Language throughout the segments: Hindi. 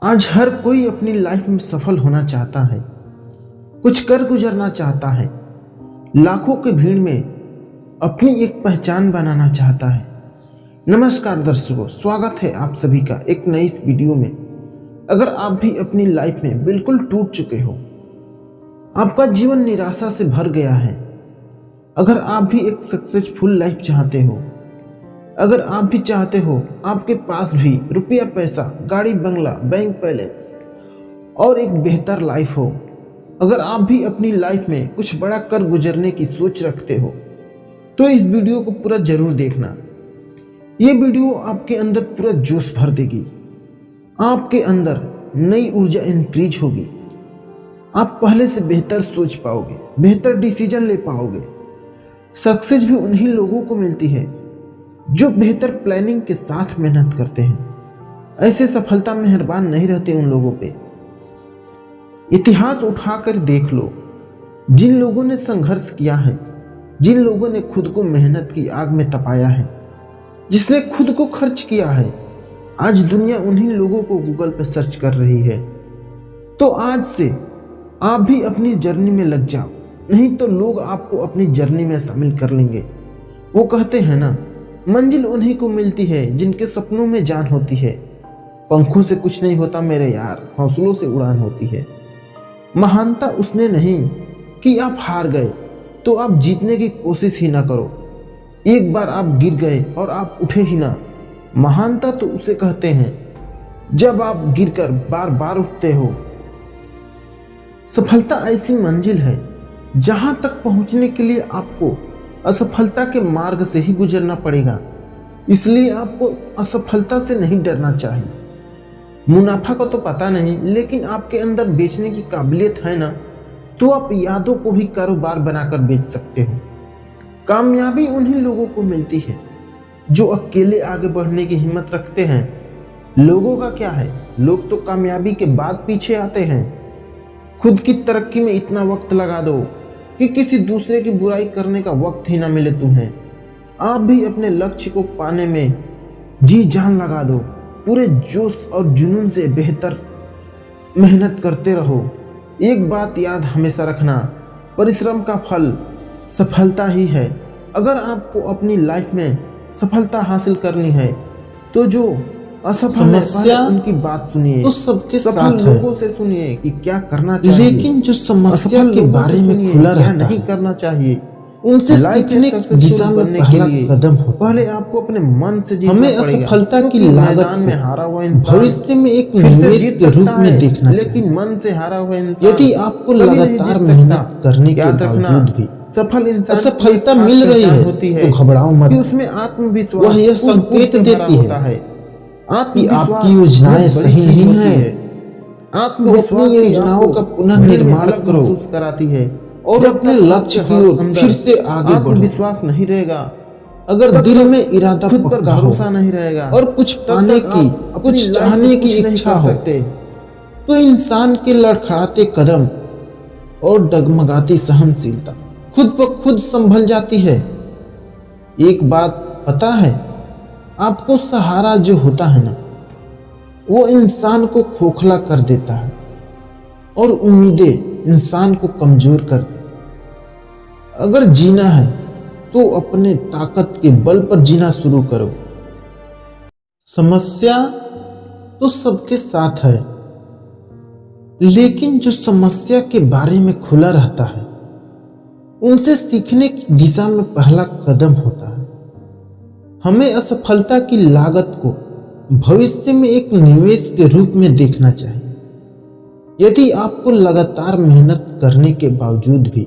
आज हर कोई अपनी लाइफ में सफल होना चाहता है, कुछ कर गुजरना चाहता है, लाखों की भीड़ में अपनी एक पहचान बनाना चाहता है। नमस्कार दर्शकों, स्वागत है आप सभी का एक नई इस वीडियो में। अगर आप भी अपनी लाइफ में बिल्कुल टूट चुके हो, आपका जीवन निराशा से भर गया है, अगर आप भी एक सक्सेसफुल लाइफ चाहते हो, अगर आप भी चाहते हो आपके पास भी रुपया पैसा, गाड़ी बंगला, बैंक बैलेंस और एक बेहतर लाइफ हो, अगर आप भी अपनी लाइफ में कुछ बड़ा कर गुजरने की सोच रखते हो, तो इस वीडियो को पूरा जरूर देखना। ये वीडियो आपके अंदर पूरा जोश भर देगी, आपके अंदर नई ऊर्जा इंक्रीज होगी, आप पहले से बेहतर सोच पाओगे, बेहतर डिसीजन ले पाओगे। सक्सेस भी उन्हीं लोगों को मिलती है जो बेहतर प्लानिंग के साथ मेहनत करते हैं। ऐसे सफलता मेहरबान नहीं रहते उन लोगों पे। इतिहास उठाकर देख लो, जिन लोगों ने संघर्ष किया है, जिन लोगों ने खुद को मेहनत की आग में तपाया है, जिसने खुद को खर्च किया है, आज दुनिया उन्हीं लोगों को गूगल पे सर्च कर रही है। तो आज से आप भी अपनी जर्नी में लग जाओ, नहीं तो लोग आपको अपनी जर्नी में शामिल कर लेंगे। वो कहते हैं ना, मंजिल उन्हीं को मिलती है जिनके सपनों में जान होती है। पंखों से कुछ नहीं होता मेरे यार, हौसलों से उड़ान होती है। महानता उसने नहीं कि आप हार गए तो आप जीतने की कोशिश ही ना करो। एक बार आप गिर गए और आप उठे ही ना। महानता तो उसे कहते हैं जब आप गिरकर बार बार उठते हो। सफलता ऐसी मंजिल है जहां तक पहुंचने के लिए आपको असफलता के मार्ग से ही गुजरना पड़ेगा। इसलिए आपको असफलता से नहीं डरना चाहिए। मुनाफा का तो पता नहीं, लेकिन आपके अंदर बेचने की काबिलियत है ना, तो आप यादों को भी कारोबार बनाकर बेच सकते हो। कामयाबी उन्हीं लोगों को मिलती है जो अकेले आगे बढ़ने की हिम्मत रखते हैं। लोगों का क्या है, लोग तो कामयाबी के बाद पीछे आते हैं। खुद की तरक्की में इतना वक्त लगा दो कि किसी दूसरे की बुराई करने का वक्त ही ना मिले तुम्हें। आप भी अपने लक्ष्य को पाने में जी जान लगा दो, पूरे जोश और जुनून से बेहतर मेहनत करते रहो। एक बात याद हमेशा रखना, परिश्रम का फल सफलता ही है। अगर आपको अपनी लाइफ में सफलता हासिल करनी है तो जो असफल है उनकी बात सुनिए, तो सबके साथ लोगों से सुनिए कि क्या करना चाहिए, लेकिन जो समस्या के बारे में खुला रहता नहीं करना चाहिए, उनसे सीखने की दिशा में पहला कदम हो। पहले आपको अपने मन से जीतना पड़ेगा। हमें असफलता की लागत में हारा हुआ इंसान भविष्य में एक निवेश के रूप में देखना, लेकिन मन से हारा हुआ इंसान यदि आपको लगातार मेहनत करने के बावजूद भी सफल इंसान असफलता मिल रही है तो घबराओ मत। उसमें आत्मविश्वास वह यह संकेत देती है आपकी योजनाएं सही नहीं है। आत्मविश्वास योजनाओं का पुनर्निर्माण करो कराती है और अपने लक्ष्य की ओर फिर से आगे बढ़ो। विश्वास नहीं रहेगा, अगर दिल में इरादा खुद पर भरोसा नहीं रहेगा और कुछ पाने की, कुछ चाहने की इच्छा हो, तो इंसान के लड़खड़ाते कदम और डगमगाती सहनशीलता खुद ब खुद संभल जाती है। एक बात पता है, आपको सहारा जो होता है ना, वो इंसान को खोखला कर देता है और उम्मीदें इंसान को कमजोर कर देती है। अगर जीना है तो अपने ताकत के बल पर जीना शुरू करो। समस्या तो सबके साथ है, लेकिन जो समस्या के बारे में खुला रहता है, उनसे सीखने की दिशा में पहला कदम होता है। हमें असफलता की लागत को भविष्य में एक निवेश के रूप में देखना चाहिए। यदि आपको लगातार मेहनत करने के बावजूद भी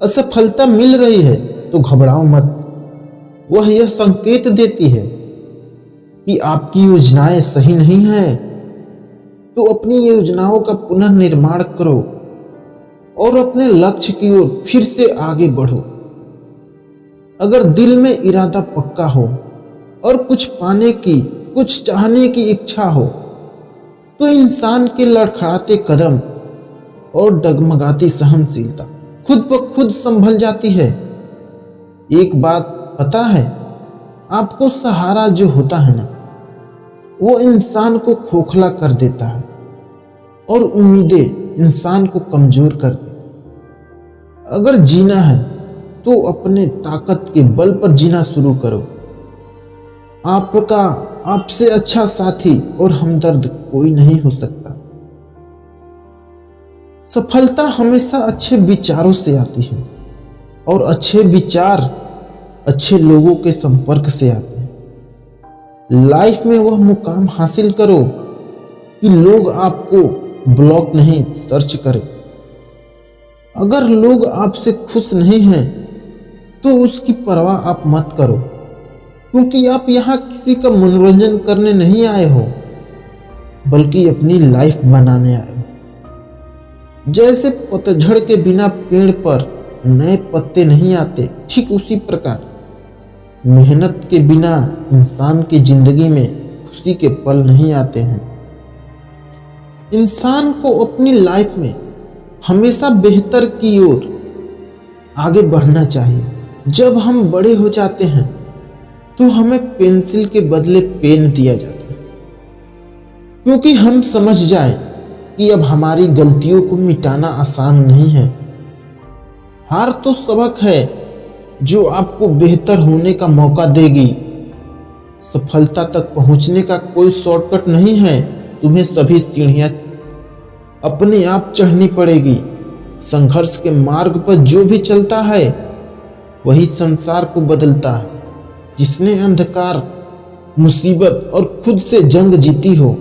असफलता मिल रही है तो घबराओ मत। वह यह संकेत देती है कि आपकी योजनाएं सही नहीं हैं। तो अपनी योजनाओं का पुनर्निर्माण करो और अपने लक्ष्य की ओर फिर से आगे बढ़ो। अगर दिल में इरादा पक्का हो और कुछ पाने की, कुछ चाहने की इच्छा हो, तो इंसान के लड़खड़ाते कदम और डगमगाती सहनशीलता खुद ब खुद संभल जाती है। एक बात पता है, आपको सहारा जो होता है ना, वो इंसान को खोखला कर देता है और उम्मीदें इंसान को कमजोर कर देती। अगर जीना है तो अपने ताकत के बल पर जीना शुरू करो। आपका आपसे अच्छा साथी और हमदर्द कोई नहीं हो सकता। सफलता हमेशा अच्छे विचारों से आती है और अच्छे विचार अच्छे लोगों के संपर्क से आते हैं। लाइफ में वह मुकाम हासिल करो कि लोग आपको ब्लॉक नहीं सर्च करें। अगर लोग आपसे खुश नहीं हैं तो उसकी परवाह आप मत करो, क्योंकि आप यहाँ किसी का मनोरंजन करने नहीं आए हो बल्कि अपनी लाइफ बनाने आए हो। जैसे पतझड़ के बिना पेड़ पर नए पत्ते नहीं आते, ठीक उसी प्रकार मेहनत के बिना इंसान की जिंदगी में खुशी के पल नहीं आते हैं। इंसान को अपनी लाइफ में हमेशा बेहतर की ओर आगे बढ़ना चाहिए। जब हम बड़े हो जाते हैं तो हमें पेंसिल के बदले पेन दिया जाता है, क्योंकि हम समझ जाएं कि अब हमारी गलतियों को मिटाना आसान नहीं है। हार तो सबक है जो आपको बेहतर होने का मौका देगी। सफलता तक पहुंचने का कोई शॉर्टकट नहीं है। तुम्हें सभी सीढ़ियां अपने आप चढ़नी पड़ेगी। संघर्ष के मार्ग पर जो भी चलता है वही संसार को बदलता है। जिसने अंधकार, मुसीबत और खुद से जंग जीती हो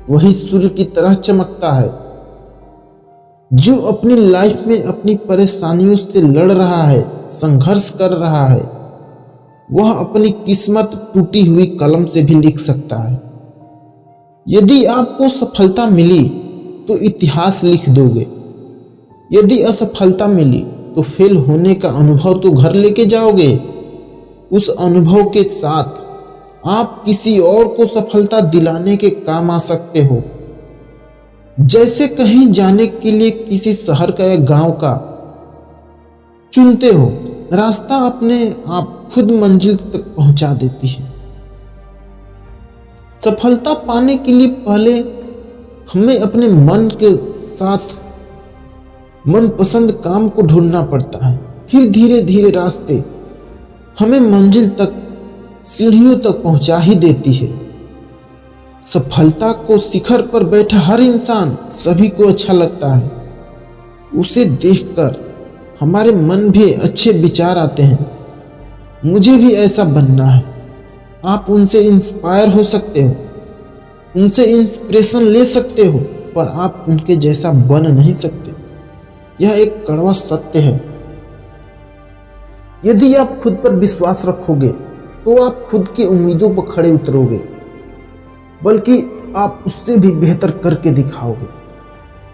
वही सूर्य की तरह चमकता है। जो अपनी लाइफ में अपनी परेशानियों से लड़ रहा है, संघर्ष कर रहा है, वह अपनी किस्मत टूटी हुई कलम से भी लिख सकता है। यदि आपको सफलता मिली तो इतिहास लिख दोगे। यदि असफलता मिली तो फेल होने का अनुभव तो घर लेके जाओगे। उस अनुभव के साथ आप किसी और को सफलता दिलाने के काम आ सकते हो। जैसे कहीं जाने के लिए किसी शहर का या गांव का चुनते हो, रास्ता अपने आप खुद मंजिल तक पहुंचा देती है। सफलता पाने के लिए पहले हमें अपने मन के साथ मनपसंद काम को ढूंढना पड़ता है। फिर धीरे धीरे रास्ते हमें मंजिल तक, सीढ़ियों तक पहुंचा ही देती है। सफलता को शिखर पर बैठा हर इंसान सभी को अच्छा लगता है। उसे देखकर हमारे मन भी अच्छे विचार आते हैं। मुझे भी ऐसा बनना है। आप उनसे इंस्पायर हो सकते हो, उनसे इंस्पिरेशन ले सकते हो, पर आप उनके जैसा बन नहीं सकते। यह एक कड़वा सत्य है। यदि आप खुद पर विश्वास रखोगे तो आप खुद की उम्मीदों पर खड़े उतरोगे, बल्कि आप उससे भी बेहतर करके दिखाओगे।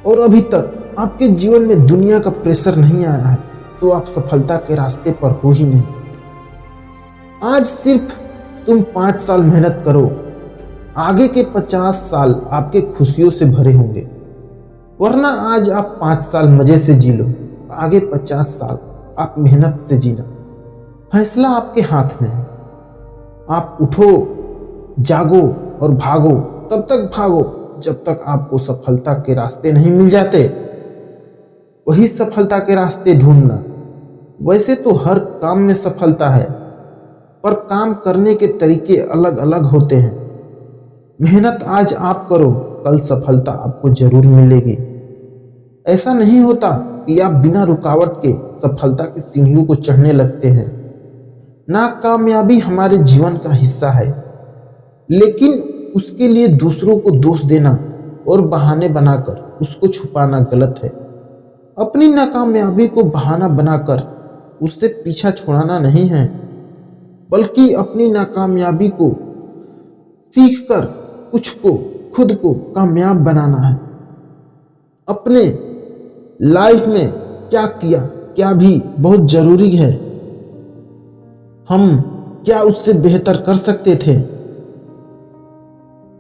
और अभी तक आपके जीवन में दुनिया का प्रेशर नहीं आया है तो आप सफलता के रास्ते पर हो ही नहीं। आज सिर्फ तुम 5 साल मेहनत करो, आगे के 50 साल आपके खुशियों से भरे होंगे। वरना आज आप 5 साल मजे से जी लो, आगे 50 साल आप मेहनत से जीना। फैसला आपके हाथ में है। आप उठो, जागो और भागो। तब तक भागो जब तक आपको सफलता के रास्ते नहीं मिल जाते। वही सफलता के रास्ते ढूंढना। वैसे तो हर काम में सफलता है, पर काम करने के तरीके अलग अलग होते हैं। मेहनत आज आप करो, कल सफलता आपको जरूर मिलेगी। ऐसा नहीं होता कि आप बिना रुकावट के सफलता की सीढ़ियों को चढ़ने लगते हैं। नाकामयाबी हमारे जीवन का हिस्सा है, लेकिन उसके लिए दूसरों को दोष देना और बहाने बनाकर उसको छुपाना गलत है। अपनी नाकामयाबी को बहाना बनाकर उससे पीछा छुड़ाना नहीं है, बल्कि अपनी नाकामयाबी को सीखकर कुछ को खुद को कामयाब बनाना है। अपने लाइफ में क्या किया, क्या भी बहुत जरूरी है। हम क्या उससे बेहतर कर सकते थे?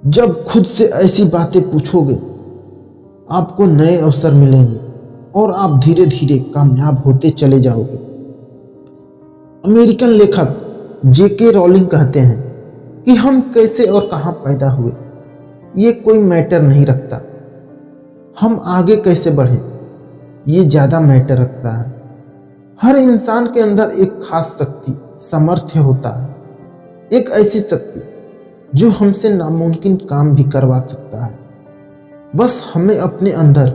जब खुद से ऐसी बातें पूछोगे, आपको नए अवसर मिलेंगे और आप धीरे धीरे कामयाब होते चले जाओगे। अमेरिकन लेखक जेके रॉलिंग कहते हैं कि हम कैसे और कहाँ पैदा हुए, ये कोई मैटर नहीं रखता। हम आगे कैसे बढ़े, ये ज़्यादा मैटर रखता है। हर इंसान के अंदर एक खास शक्ति, सामर्थ्य होता है, एक ऐसी शक्ति जो हमसे नामुमकिन काम भी करवा सकता है। बस हमें अपने अंदर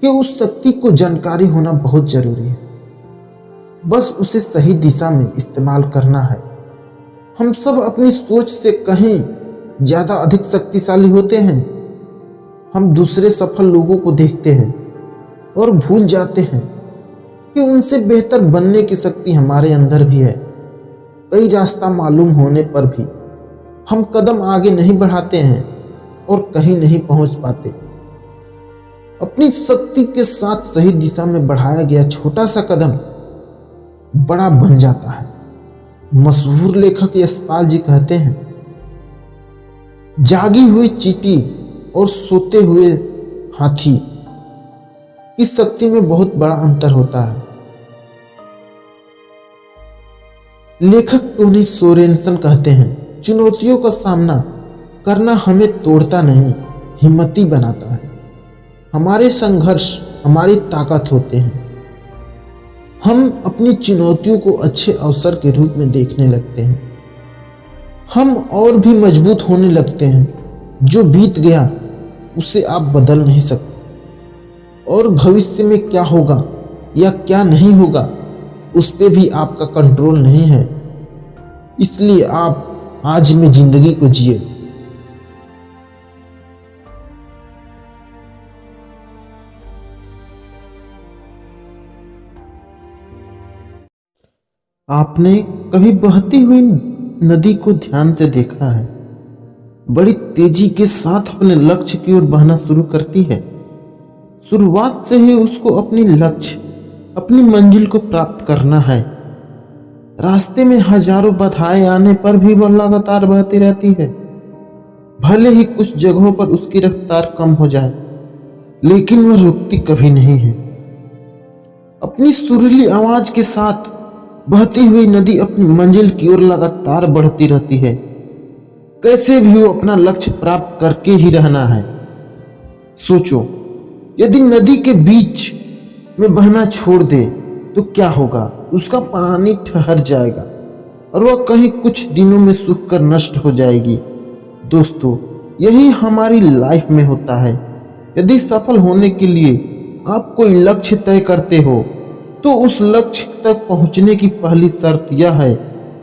के उस शक्ति को जानकारी होना बहुत जरूरी है। बस उसे सही दिशा में इस्तेमाल करना है। हम सब अपनी सोच से कहीं ज्यादा अधिक शक्तिशाली होते हैं। हम दूसरे सफल लोगों को देखते हैं और भूल जाते हैं कि उनसे बेहतर बनने की शक्ति हमारे अंदर भी है। कई रास्ता मालूम होने पर भी हम कदम आगे नहीं बढ़ाते हैं और कहीं नहीं पहुंच पाते। अपनी शक्ति के साथ सही दिशा में बढ़ाया गया छोटा सा कदम बड़ा बन जाता है। मशहूर लेखक यशपाल जी कहते हैं, जागी हुई चींटी और सोते हुए हाथी की शक्ति में बहुत बड़ा अंतर होता है। लेखक टोनी सोरेनसन कहते हैं, चुनौतियों का सामना करना हमें तोड़ता नहीं, हिम्मती बनाता है। हमारे संघर्ष हमारी ताकत होते हैं। हम अपनी चुनौतियों को अच्छे अवसर के रूप में देखने लगते हैं। हम और भी मजबूत होने लगते हैं। जो बीत गया उसे आप बदल नहीं सकते और भविष्य में क्या होगा या क्या नहीं होगा उस पे भी आपका कंट्रोल नहीं है। इसलिए आप आज में जिंदगी को जिए। आपने कभी बहती हुई नदी को ध्यान से देखा है? बड़ी तेजी के साथ अपने लक्ष्य की ओर बहना शुरू करती है। शुरुआत से ही उसको अपनी लक्ष्य, अपनी मंजिल को प्राप्त करना है। रास्ते में हजारों बाधाएं आने पर भी वह लगातार बहती रहती है। भले ही कुछ जगहों पर उसकी रफ्तार कम हो जाए, लेकिन वह रुकती कभी नहीं है। अपनी सुरीली आवाज के साथ बहती हुई नदी अपनी मंजिल की ओर लगातार बढ़ती रहती है। कैसे भी वो अपना लक्ष्य प्राप्त करके ही रहना है। सोचो, यदि नदी के बीच में बहना छोड़ दे तो क्या होगा? उसका पानी ठहर जाएगा और वह कहीं कुछ दिनों में सूख कर नष्ट हो जाएगी। दोस्तों, यही हमारी लाइफ में होता है। यदि सफल होने के लिए आप कोई लक्ष्य तय करते हो तो उस लक्ष्य तक पहुंचने की पहली शर्त यह है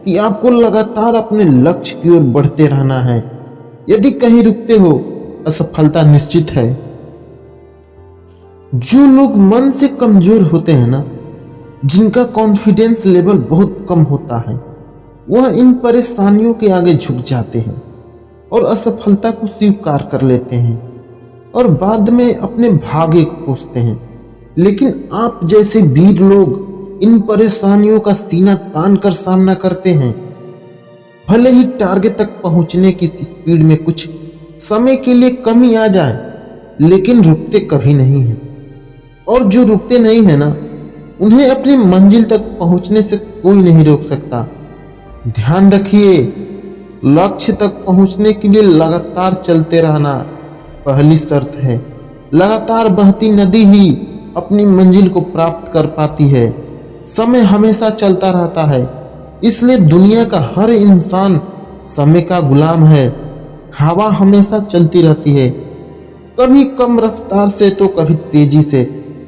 कि आपको लगातार अपने लक्ष्य की ओर बढ़ते रहना है। यदि कहीं रुकते हो, असफलता निश्चित है। जो लोग मन से कमजोर होते हैं ना, जिनका कॉन्फिडेंस लेवल बहुत कम होता है, वह इन परेशानियों के आगे झुक जाते हैं और असफलता को स्वीकार कर लेते हैं और बाद में अपने भाग्य को कोसते हैं। लेकिन आप जैसे वीर लोग इन परेशानियों का सीना तान कर सामना करते हैं। भले ही टारगेट तक पहुंचने की स्पीड में कुछ समय के लिए कमी आ जाए, लेकिन रुकते कभी नहीं हैं। और जो रुकते नहीं है ना, उन्हें अपनी मंजिल तक पहुंचने से कोई नहीं रोक सकता। ध्यान रखिए, लक्ष्य तक पहुंचने के लिए लगातार चलते रहना पहली शर्त है। लगातार बहती नदी ही अपनी मंजिल को प्राप्त कर पाती है। समय हमेशा चलता रहता है, इसलिए दुनिया का हर इंसान समय का गुलाम है। हवा हमेशा चलती रहती है, कभी कम रफ्तार से तो कभी तेजी से,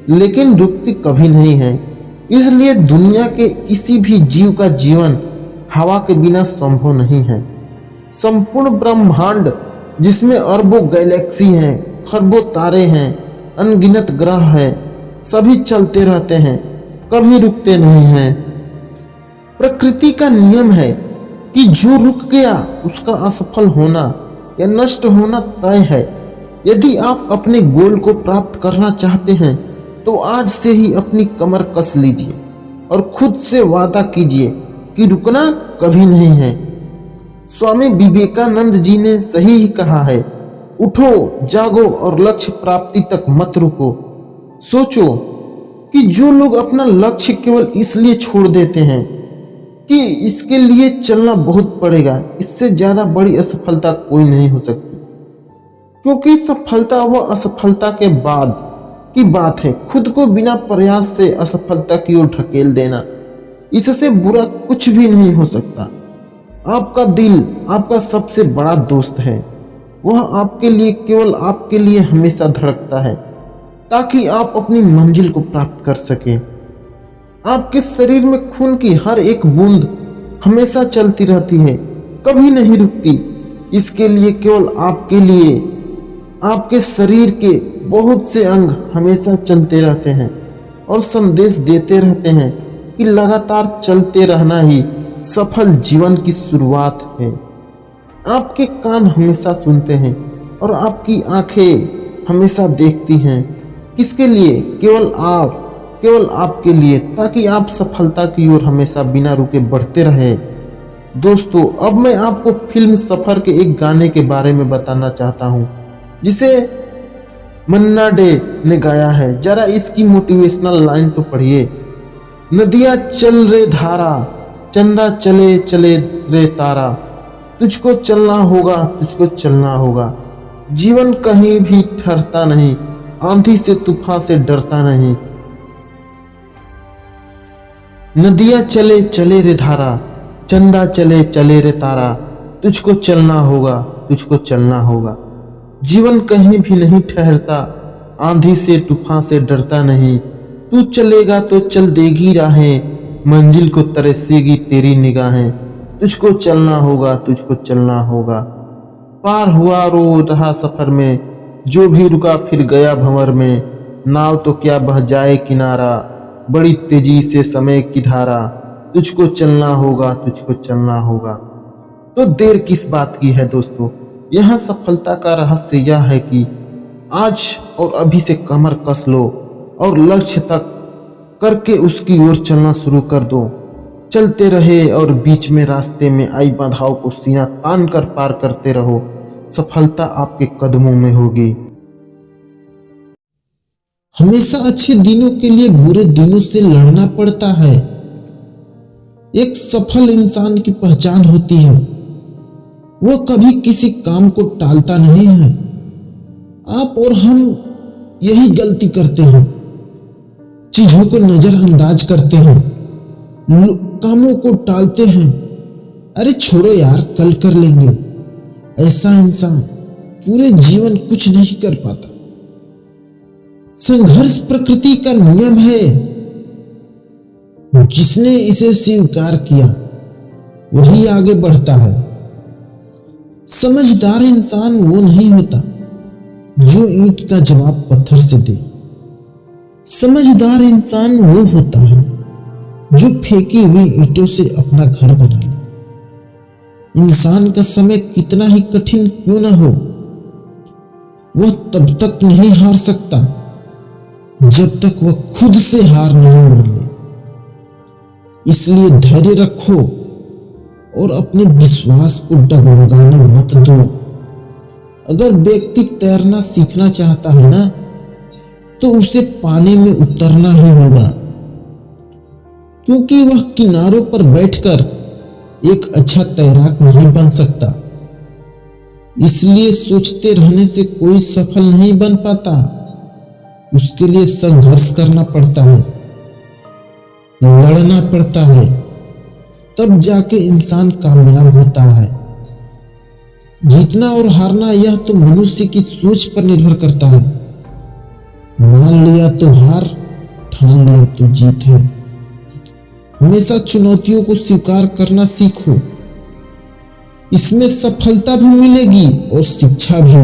लेकिन रुकती कभी नहीं है। इसलिए दुनिया के किसी भी जीव का जीवन हवा के बिना संभव नहीं है। संपूर्ण ब्रह्मांड, जिसमें अरबों गैलेक्सी हैं, खरबों तारे हैं, अनगिनत ग्रह हैं, सभी चलते रहते हैं, कभी रुकते नहीं हैं। प्रकृति का नियम है कि जो रुक गया उसका असफल होना या नष्ट होना तय है। यदि आप अपने गोल को प्राप्त करना चाहते हैं तो आज से ही अपनी कमर कस लीजिए और खुद से वादा कीजिए कि रुकना कभी नहीं है। स्वामी विवेकानंद जी ने सही ही कहा है, उठो, जागो और लक्ष्य प्राप्ति तक मत रुको। सोचो कि जो लोग अपना लक्ष्य केवल इसलिए छोड़ देते हैं कि इसके लिए चलना बहुत पड़ेगा, इससे ज्यादा बड़ी असफलता कोई नहीं हो सकती। क्योंकि सफलता व असफलता के बाद की बात है। खुद को बिना प्रयास से असफलता की ओर ढकेल देना, इससे बुरा कुछ भी नहीं हो सकता। आपका दिल आपका सबसे बड़ा दोस्त है। वह आपके लिए, केवल आपके लिए हमेशा धड़कता है ताकि आप अपनी मंजिल को प्राप्त कर सकें। आपके शरीर में खून की हर एक बूंद हमेशा चलती रहती है, कभी नहीं रुकती। इसके लिए, केवल आपके लिए, आपके शरीर के बहुत से अंग हमेशा चलते रहते हैं और संदेश देते रहते हैं कि लगातार चलते रहना ही सफल जीवन की शुरुआत है। आपके कान हमेशा सुनते हैं और आपकी आंखें हमेशा देखती हैं। किसके लिए? केवल आपके लिए, ताकि आप सफलता की ओर हमेशा बिना रुके बढ़ते रहे। दोस्तों, अब मैं आपको फिल्म सफर के एक गाने के बारे में बताना चाहता हूँ, जिसे मन्ना डे ने गाया है। जरा इसकी मोटिवेशनल लाइन तो पढ़िए। नदियाँ चल रे धारा, चंदा चले चले रे तारा, तुझको चलना होगा, तुझको चलना होगा। जीवन कहीं भी ठहरता नहीं, आंधी से तूफान से डरता नहीं। नदियाँ चले चले रे धारा, चंदा चले चले रे तारा, तुझको चलना होगा, तुझको चलना होगा। जीवन कहीं भी नहीं ठहरता, आंधी से तूफान से डरता नहीं। तू चलेगा तो चल देगी राहें, मंजिल को तरसेगी तेरी निगाहें। तुझको चलना होगा, तुझको चलना होगा। पार हुआ रो रहा सफर में, जो भी रुका फिर गया भंवर में। नाव तो क्या बह जाए किनारा, बड़ी तेजी से समय की धारा। तुझको चलना होगा, तुझको चलना होगा। तो देर किस बात की है दोस्तों? यह सफलता का रहस्य यह है कि आज और अभी से कमर कस लो और लक्ष्य तक करके उसकी ओर चलना शुरू कर दो। चलते रहे और बीच में रास्ते में आई बाधाओं को सीना तान कर पार करते रहो। सफलता आपके कदमों में होगी। हमेशा अच्छे दिनों के लिए बुरे दिनों से लड़ना पड़ता है। एक सफल इंसान की पहचान होती है, वह कभी किसी काम को टालता नहीं है। आप और हम यही गलती करते हैं, चीजों को नजरअंदाज करते हैं, कामों को टालते हैं। अरे छोड़ो यार, कल कर लेंगे। ऐसा इंसान पूरे जीवन कुछ नहीं कर पाता। संघर्ष प्रकृति का नियम है, जिसने इसे स्वीकार किया वही आगे बढ़ता है। समझदार इंसान वो नहीं होता जो ईंट का जवाब पत्थर से दे। समझदार इंसान वो होता है जो फेंकी हुई ईंटों से अपना घर बना ले। इंसान का समय कितना ही कठिन क्यों न हो, वह तब तक नहीं हार सकता जब तक वह खुद से हार नहीं मान ले। इसलिए धैर्य रखो और अपने विश्वास को डगमगाने मत दो। अगर व्यक्ति तैरना सीखना चाहता है ना, तो उसे पानी में उतरना ही होगा, क्योंकि वह किनारों पर बैठकर एक अच्छा तैराक नहीं बन सकता। इसलिए सोचते रहने से कोई सफल नहीं बन पाता। उसके लिए संघर्ष करना पड़ता है, लड़ना पड़ता है, तब जाके इंसान कामयाब होता है। जीतना और हारना यह तो मनुष्य की सोच पर निर्भर करता है। मान लिया तो हार, ठान लिया तो जीत है। हमेशा चुनौतियों को स्वीकार करना सीखो, इसमें सफलता भी मिलेगी और शिक्षा भी।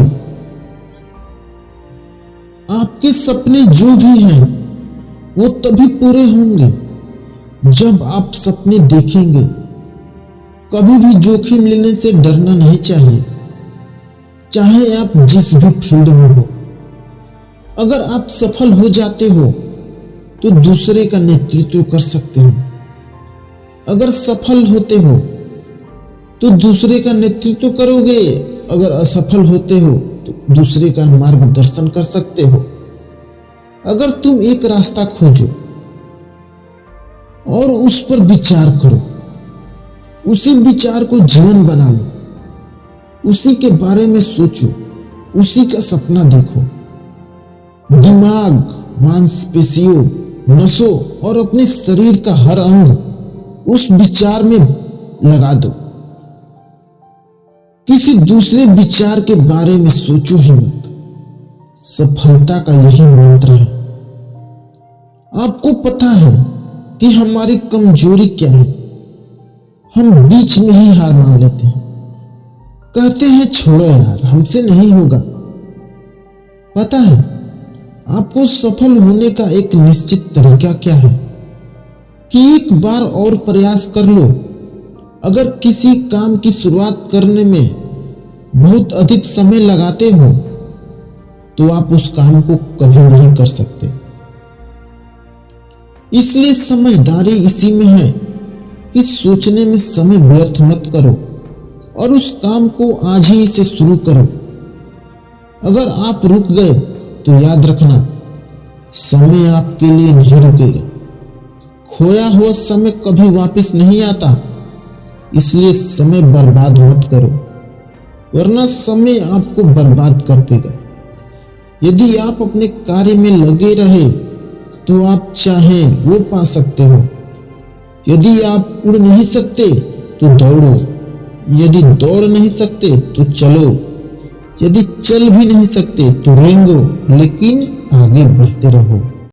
आपके सपने जो भी हैं वो तभी पूरे होंगे जब आप सपने देखेंगे। कभी भी जोखिम लेने से डरना नहीं चाहिए, चाहे आप जिस भी फील्ड में हो। अगर आप सफल हो जाते हो तो दूसरे का नेतृत्व कर सकते हो। अगर सफल होते हो तो दूसरे का नेतृत्व करोगे, अगर असफल होते हो तो दूसरे का मार्गदर्शन कर सकते हो। अगर तुम एक रास्ता खोजो और उस पर विचार करो उसी विचार को जीवन बना लो, उसी के बारे में सोचो, उसी का सपना देखो। दिमाग, मांसपेशियों, नसों और अपने शरीर का हर अंग उस विचार में लगा दो। किसी दूसरे विचार के बारे में सोचो ही मत। सफलता का यही मंत्र है। आपको पता है कि हमारी कमजोरी क्या है। हम बीच में ही हार मान लेते हैं, कहते हैं छोड़ो यार, हमसे नहीं होगा। पता है आपको सफल होने का एक निश्चित तरीका क्या है कि एक बार और प्रयास कर लो। अगर किसी काम की शुरुआत करने में बहुत अधिक समय लगाते हो तो आप उस काम को कभी नहीं कर सकते। इसलिए समझदारी इसी में है कि सोचने में समय व्यर्थ मत करो और उस काम को आज ही से शुरू करो। अगर आप रुक गए तो याद रखना, समय आपके लिए नहीं रुकेगा। खोया हुआ समय कभी वापस नहीं आता, इसलिए समय बर्बाद मत करो, वरना समय आपको बर्बाद कर देगा। यदि आप अपने कार्य में लगे रहे तो आप चाहें वो पा सकते हो। यदि आप उड़ नहीं सकते तो दौड़ो, यदि दौड़ नहीं सकते तो चलो, यदि चल भी नहीं सकते तो रेंगो, लेकिन आगे बढ़ते रहो।